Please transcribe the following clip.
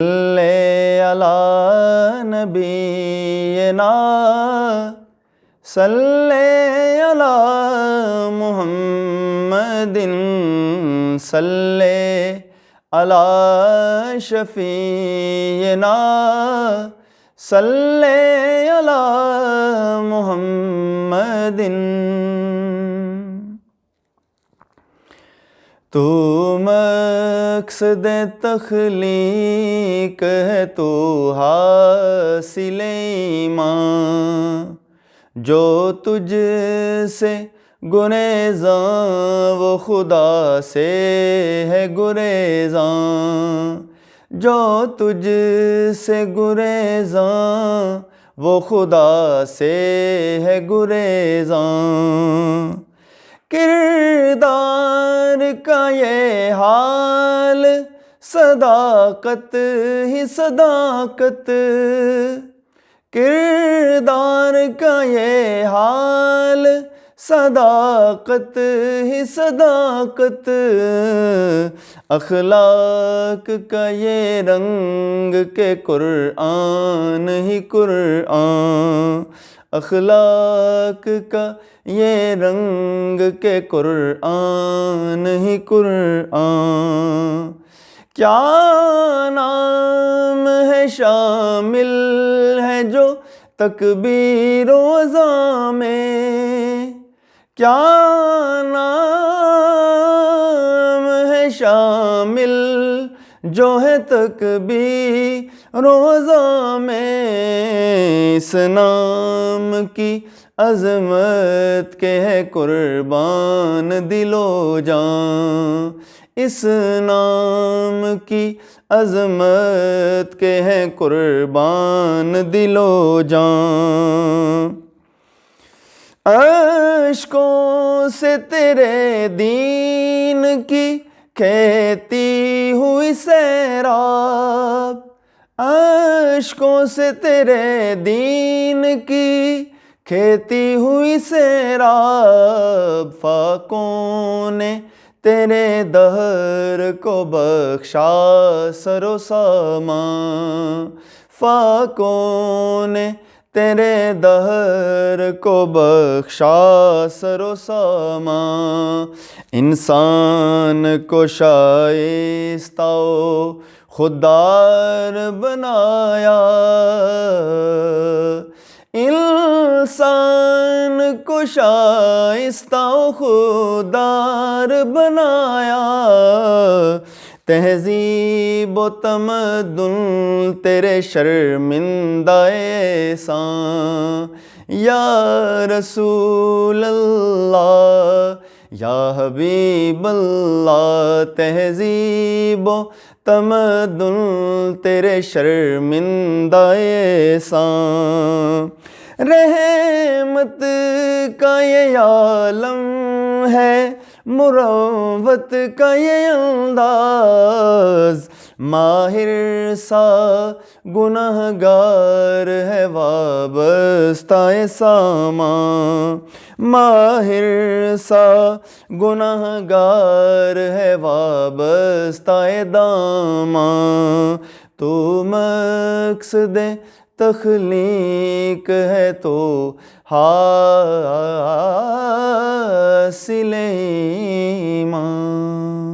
صلی علی نبینا صلی علی محمد صلی علی شفیعنا صلی علی محمد۔ تو مقصد تخلیق ہے، تو حاصل ایمان، جو تجھ سے گریزاں وہ خدا سے ہے گریزاں، جو تجھ سے گریزاں وہ خدا سے ہے گریزاں۔ کردار کا یہ حال صداقت ہی صداقت، کردار کا یہ حال صداقت ہی صداقت، اخلاق کا یہ رنگ کہ قرآن ہی قرآن، اخلاق کا یہ رنگ کہ قرآن ہی قرآن۔ کیا نام ہے شامل ہے جو تکبیر و اذان میں، کیا نام ہے شامل جو ہے تکبیر و اذان میں، اس نام کی عظمت کے ہے قربان دل و جان، اس نام کی عظمت کے ہے قربان دل و جان۔ اشکوں سے تیرے دین کی کہتی ہوئی سیراب، اشکوں سے تیرے دین کی کھیتی ہوئی سیراب، فاقوں نے تیرے دہر کو بخشا سر و سامان، فاقوں نے تیرے دہر کو بخشا سر و سامان۔ انسان کو شائستہ و خوددار بنایا، انسان کو شائستہ و خوددار بنایا، تہذیب و تمدن تیرے شرمندہ احسان، یا رسول اللہ یا حبیب اللہ، تہذیب و تمدن تیرے شرمندہ احسان۔ رحمت کا یہ عالم ہے، مروت کا یہ انداز، ماہر سا گنہگار ہے وابستہ سامان، ماہر سا گنہگار ہے وابستہ دامان، تو مقصد تخلیق ہے تو حاصل ایمان۔